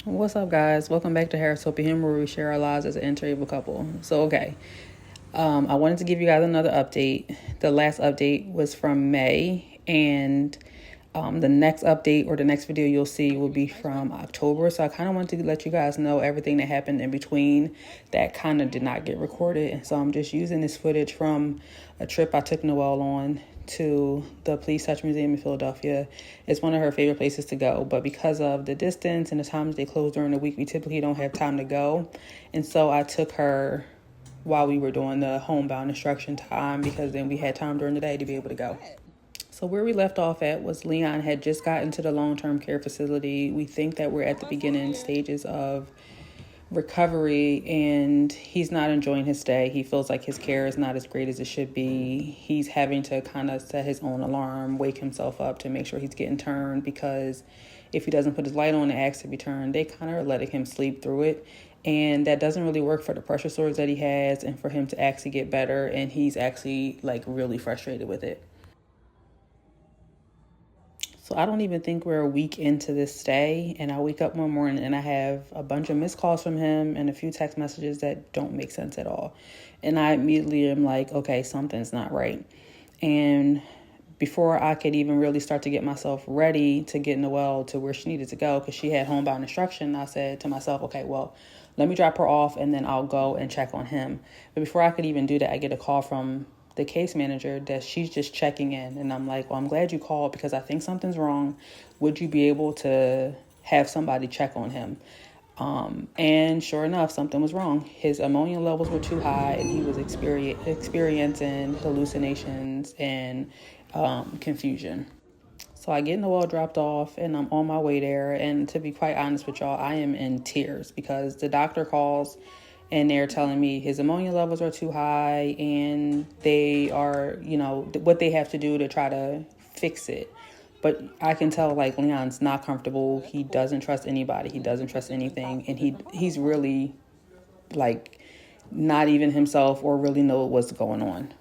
What's up, guys? Welcome back to Harris Hope Him, where we share our lives as an interable couple. I wanted to give you guys another update. The last update was from May, and the next update or the next video you'll see will be from October. So I kind of wanted to let you guys know everything that happened in between that kind of did not get recorded. And so I'm just using this footage from a trip I took Noelle on to the Police Touch Museum in Philadelphia. It's one of her favorite places to go, but because of the distance and the times they close during the week, we typically don't have time to go. And so I took her while we were doing the homebound instruction time, because then we had time during the day to be able to go. So where we left off at was Leon had just gotten to the long-term care facility. We think that we're at the beginning stages of recovery, and he's not enjoying his stay. He feels like his care is not as great as it should be. He's having to kind of set his own alarm, wake himself up to make sure he's getting turned, because if he doesn't put his light on and asks to be turned, they kind of are letting him sleep through it. And that doesn't really work for the pressure sores that he has and for him to actually get better. And he's actually really frustrated with it. So I don't even think we're a week into this stay, and I wake up one morning and I have a bunch of missed calls from him and a few text messages that don't make sense at all. And I immediately am like, okay, something's not right. And before I could even really start to get myself ready to get Noelle to where she needed to go, because she had homebound instruction, I said to myself, okay, well, let me drop her off and then I'll go and check on him. But before I could even do that, I get a call from the case manager that she's just checking in. And I'm like, well, I'm glad you called because I think something's wrong. Would you be able to have somebody check on him? And sure enough, something was wrong. His ammonia levels were too high and he was experiencing hallucinations and confusion. So I get Noelle dropped off and I'm on my way there. And to be quite honest with y'all, I am in tears because the doctor calls and they're telling me his ammonia levels are too high and they are, what they have to do to try to fix it. But I can tell Leon's not comfortable. He doesn't trust anybody. He doesn't trust anything. And he's really not even himself or really know what's going on.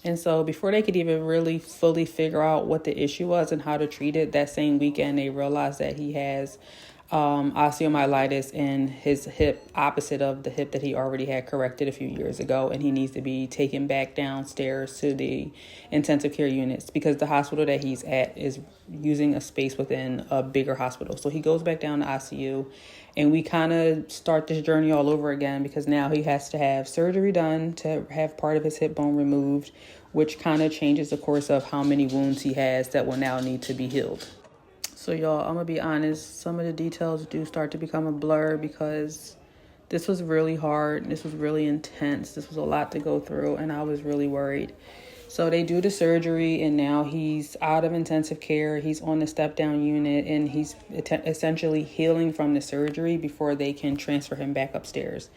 And so before they could even really fully figure out what the issue was and how to treat it, that same weekend, they realized that he has osteomyelitis in his hip, opposite of the hip that he already had corrected a few years ago. And he needs to be taken back downstairs to the intensive care units because the hospital that he's at is using a space within a bigger hospital. So he goes back down to ICU. And we kind of start this journey all over again because now he has to have surgery done to have part of his hip bone removed, which kind of changes the course of how many wounds he has that will now need to be healed. So y'all, I'm going to be honest, some of the details do start to become a blur because this was really hard. This was really intense. This was a lot to go through, and I was really worried. So they do the surgery, and now he's out of intensive care. He's on the step-down unit, and he's essentially healing from the surgery before they can transfer him back upstairs.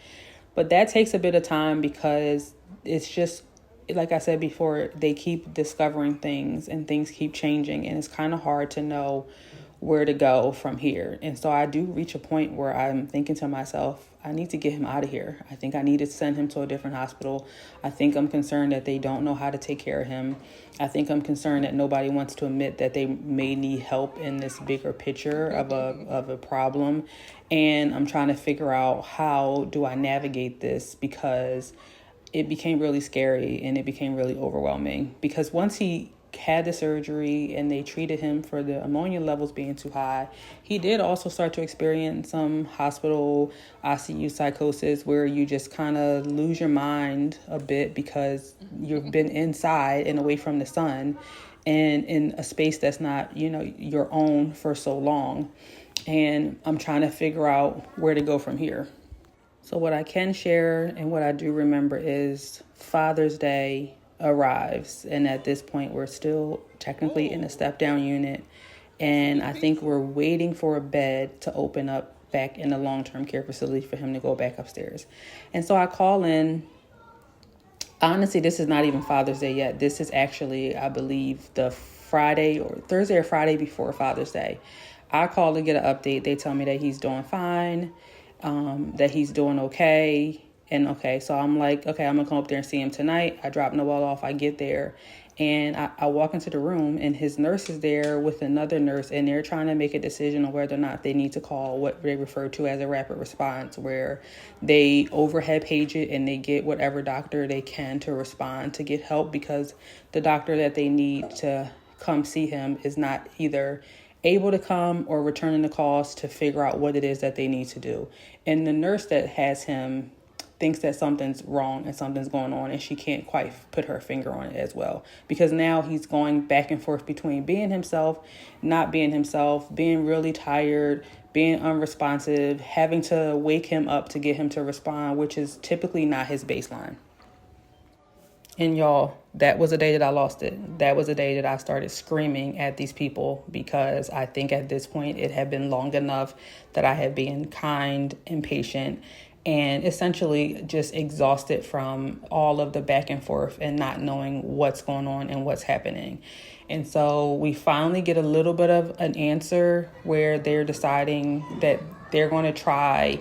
But that takes a bit of time because it's just, like I said before, they keep discovering things, and things keep changing, and it's kind of hard to know where to go from here. And so I do reach a point where I'm thinking to myself, I need to get him out of here. I think I need to send him to a different hospital. I think I'm concerned that they don't know how to take care of him. I think I'm concerned that nobody wants to admit that they may need help in this bigger picture of a problem. And I'm trying to figure out, how do I navigate this, because it became really scary and it became really overwhelming. Because once he had the surgery and they treated him for the ammonia levels being too high, he did also start to experience some hospital ICU psychosis, where you just kind of lose your mind a bit because you've been inside and away from the sun and in a space that's not, your own for so long. And I'm trying to figure out where to go from here. So what I can share and what I do remember is Father's Day arrives. And at this point, we're still technically in a step-down unit. And I think we're waiting for a bed to open up back in the long-term care facility for him to go back upstairs. And so I call in. Honestly, this is not even Father's Day yet. This is actually, I believe, the Friday or Thursday or Friday before Father's Day. I call to get an update. They tell me that he's doing fine, that he's doing okay. And okay, so I'm like, okay, I'm going to come up there and see him tonight. I drop Noelle off. I get there. And I walk into the room, and his nurse is there with another nurse, and they're trying to make a decision on whether or not they need to call what they refer to as a rapid response, where they overhead page it and they get whatever doctor they can to respond to get help, because the doctor that they need to come see him is not either able to come or returning the calls to figure out what it is that they need to do. And the nurse that has him thinks that something's wrong and something's going on, and she can't quite put her finger on it as well, because now he's going back and forth between being himself, not being himself, being really tired, being unresponsive, having to wake him up to get him to respond, which is typically not his baseline. And y'all, that was the day that I lost it. That was the day that I started screaming at these people, because I think at this point it had been long enough that I had been kind and patient and essentially just exhausted from all of the back and forth and not knowing what's going on and what's happening. And so we finally get a little bit of an answer where they're deciding that they're going to try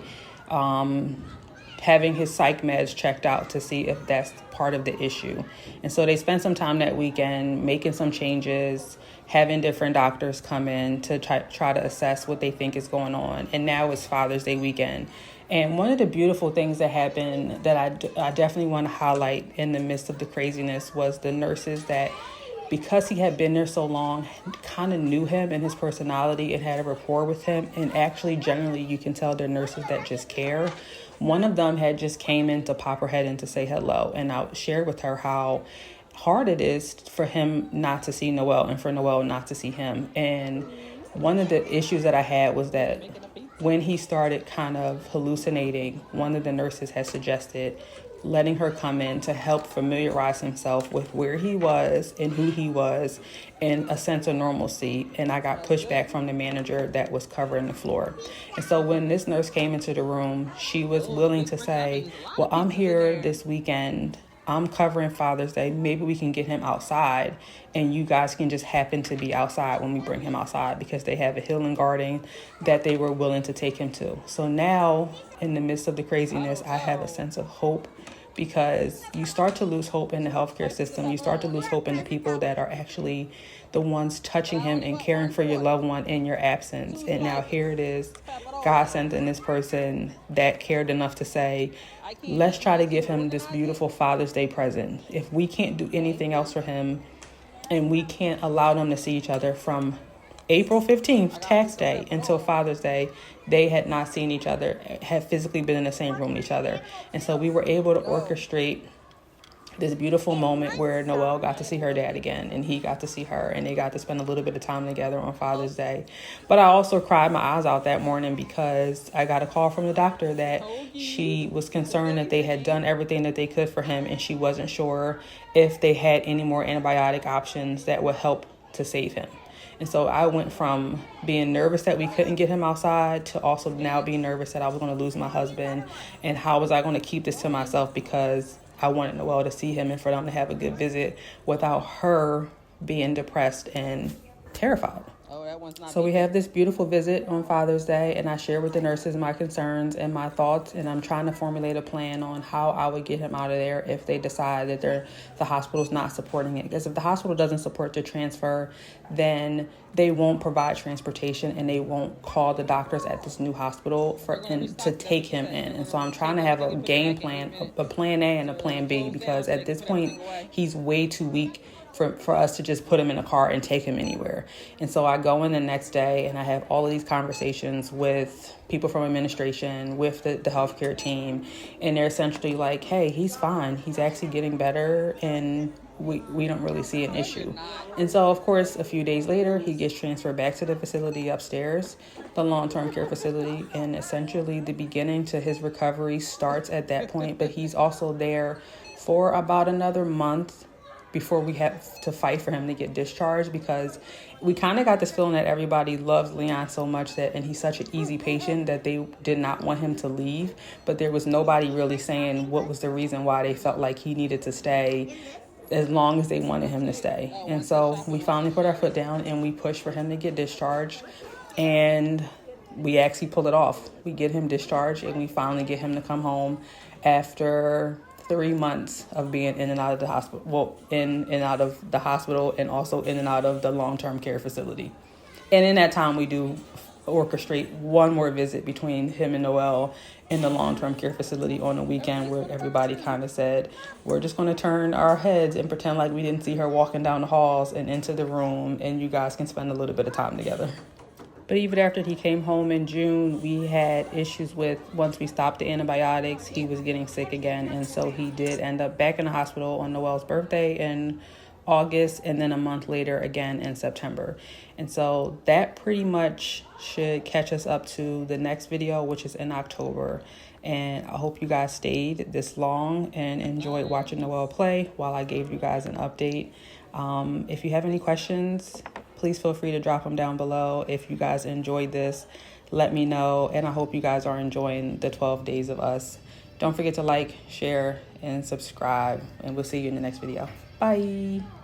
having his psych meds checked out to see if that's part of the issue. And so they spent some time that weekend making some changes, having different doctors come in to try to assess what they think is going on. And now it's Father's Day weekend. And one of the beautiful things that happened that I definitely want to highlight in the midst of the craziness was the nurses that, because he had been there so long, kind of knew him and his personality and had a rapport with him. And actually, generally, you can tell they're nurses that just care. One of them had just came in to pop her head in to say hello. And I shared with her how hard it is for him not to see Noel and for Noel not to see him. And one of the issues that I had was that when he started kind of hallucinating, one of the nurses had suggested letting her come in to help familiarize himself with where he was and who he was and a sense of normalcy. And I got pushback from the manager that was covering the floor. And so when this nurse came into the room, she was willing to say, well, I'm here this weekend. I'm covering Father's Day. Maybe we can get him outside and you guys can just happen to be outside when we bring him outside, because they have a healing garden that they were willing to take him to. So now, in the midst of the craziness, I have a sense of hope, because you start to lose hope in the healthcare system. You start to lose hope in the people that are actually the ones touching him and caring for your loved one in your absence. And now here it is, God sent in this person that cared enough to say, let's try to give him this beautiful Father's Day present. If we can't do anything else for him and we can't allow them to see each other from April 15th, tax day, until Father's Day, they had not seen each other, had physically been in the same room with each other. And so we were able to orchestrate this beautiful moment where Noelle got to see her dad again, and he got to see her, and they got to spend a little bit of time together on Father's Day. But I also cried my eyes out that morning because I got a call from the doctor that she was concerned that they had done everything that they could for him, and she wasn't sure if they had any more antibiotic options that would help to save him. And so I went from being nervous that we couldn't get him outside to also now being nervous that I was going to lose my husband, and how was I going to keep this to myself, because I wanted Noelle to see him and for them to have a good visit without her being depressed and terrified. So we have this beautiful visit on Father's Day, and I share with the nurses my concerns and my thoughts, and I'm trying to formulate a plan on how I would get him out of there if they decide that the hospital's not supporting it. Because if the hospital doesn't support the transfer, then they won't provide transportation and they won't call the doctors at this new hospital to take him in. And so I'm trying to have a game plan, a plan A and a plan B, because at this point he's way too weak for us to just put him in a car and take him anywhere. And so I go in the next day and I have all of these conversations with people from administration, with the healthcare team, and they're essentially like, hey, he's fine. He's actually getting better, and we don't really see an issue. And so, of course, a few days later, he gets transferred back to the facility upstairs, the long-term care facility, and essentially the beginning to his recovery starts at that point. But he's also there for about another month before we have to fight for him to get discharged, because we kind of got this feeling that everybody loves Leon so much and he's such an easy patient that they did not want him to leave. But there was nobody really saying what was the reason why they felt like he needed to stay as long as they wanted him to stay. And so we finally put our foot down and we pushed for him to get discharged, and we actually pull it off. We get him discharged and we finally get him to come home after 3 months of being in and out of the hospital. Well, in and out of the hospital, and also in and out of the long-term care facility. And in that time, we do orchestrate one more visit between him and Noelle in the long-term care facility on a weekend, where everybody kind of said, we're just going to turn our heads and pretend like we didn't see her walking down the halls and into the room, and you guys can spend a little bit of time together. But even after he came home in June, we had issues with, once we stopped the antibiotics, he was getting sick again. And so he did end up back in the hospital on Noelle's birthday in August, and then a month later again in September. And so that pretty much should catch us up to the next video, which is in October. And I hope you guys stayed this long and enjoyed watching Noelle play while I gave you guys an update. If you have any questions, please feel free to drop them down below. If you guys enjoyed this, let me know. And I hope you guys are enjoying the 12 days of us. Don't forget to like, share, and subscribe. And we'll see you in the next video. Bye.